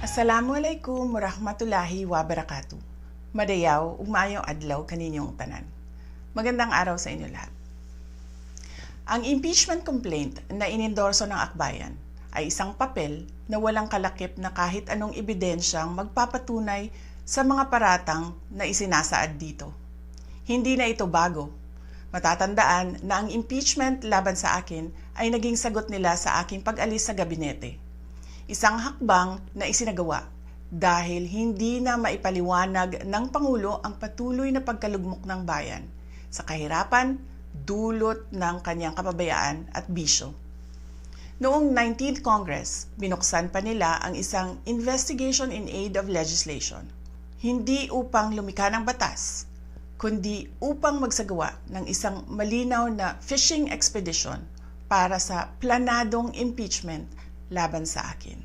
Assalamualaikum warahmatullahi wabarakatuh. Madayaw, ug maayong adlaw kaninyong tanan. Magandang araw sa inyo lahat. Ang impeachment complaint na inendorso ng akbayan ay isang papel na walang kalakip na kahit anong ebidensyang magpapatunay sa mga paratang na isinasaad dito. Hindi na ito bago. Matatandaan na ang impeachment laban sa akin ay naging sagot nila sa aking pag-alis sa gabinete. Isang hakbang na isinagawa dahil hindi na maipaliwanag ng Pangulo ang patuloy na pagkalugmok ng bayan sa kahirapan dulot ng kanyang kapabayaan at bisyo. Noong 19th Congress, binuksan pa nila ang isang Investigation in Aid of Legislation, hindi upang lumikha ng batas, kundi upang magsagawa ng isang malinaw na fishing expedition para sa planadong impeachment laban sa akin.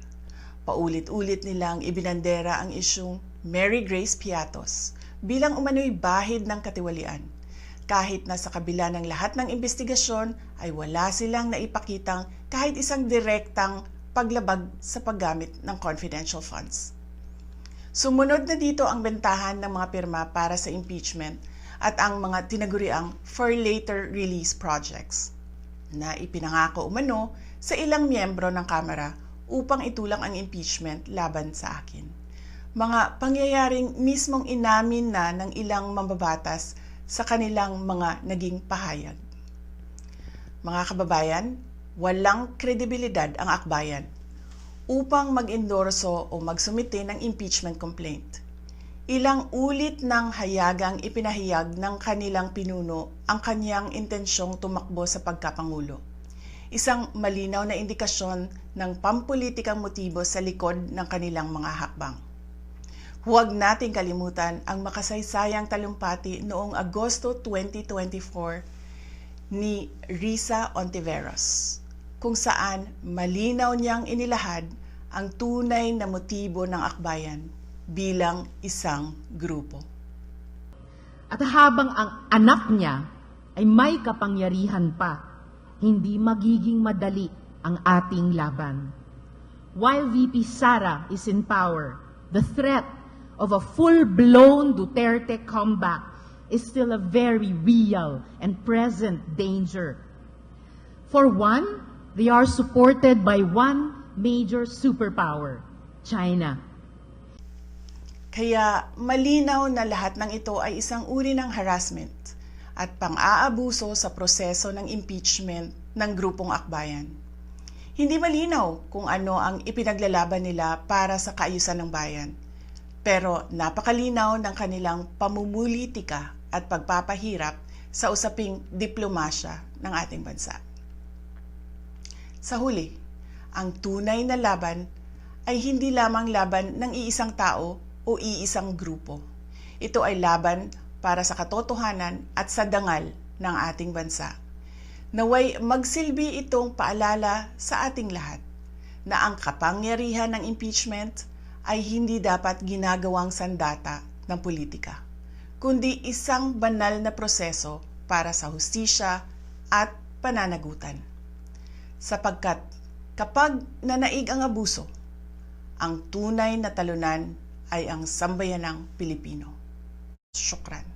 Paulit-ulit nilang ibinandera ang isyung Mary Grace Piatos bilang umano'y bahid ng katiwalian, kahit na sa kabila ng lahat ng investigasyon ay wala silang naipakitang kahit isang direktang paglabag sa paggamit ng confidential funds. Sumunod na dito ang bentahan ng mga pirma para sa impeachment at ang mga tinaguriang for later release projects na ipinangako umano sa ilang miyembro ng Kamara upang itulang ang impeachment laban sa akin. Mga pangyayaring mismong inamin na ng ilang mambabatas sa kanilang mga naging pahayag. Mga kababayan, walang kredibilidad ang akbayan upang mag-endorso o magsumite ng impeachment complaint. Ilang ulit ng hayagang ipinahayag ng kanilang pinuno ang kanyang intensyong tumakbo sa pagkapangulo. Isang malinaw na indikasyon ng pampulitikang motibo sa likod ng kanilang mga hakbang. Huwag nating kalimutan ang makasaysayang talumpati noong Agosto 2024 ni Risa Ontiveros, kung saan malinaw niyang inilahad ang tunay na motibo ng akbayan bilang isang grupo. At habang ang anak niya ay may kapangyarihan pa, hindi magiging madali ang ating laban. While VP Sara is in power, the threat of a full-blown Duterte comeback is still a very real and present danger. For one, they are supported by one major superpower, China. Kaya malinaw na lahat ng ito ay isang uri ng harassment at pang-aabuso sa proseso ng impeachment ng grupong akbayan. Hindi malinaw kung ano ang ipinaglalaban nila para sa kaayusan ng bayan, pero napakalinaw ng kanilang pamumulitika at pagpapahirap sa usaping diplomasya ng ating bansa. Sa huli, ang tunay na laban ay hindi lamang laban ng iisang tao o iisang grupo. Ito ay laban para sa katotohanan at sa dangal ng ating bansa. Naway magsilbi itong paalala sa ating lahat na ang kapangyarihan ng impeachment ay hindi dapat ginagawang sandata ng politika, kundi isang banal na proseso para sa hustisya at pananagutan. Sapagkat kapag nanaig ang abuso, ang tunay na talunan ay ang sambayanang Pilipino. Syukran.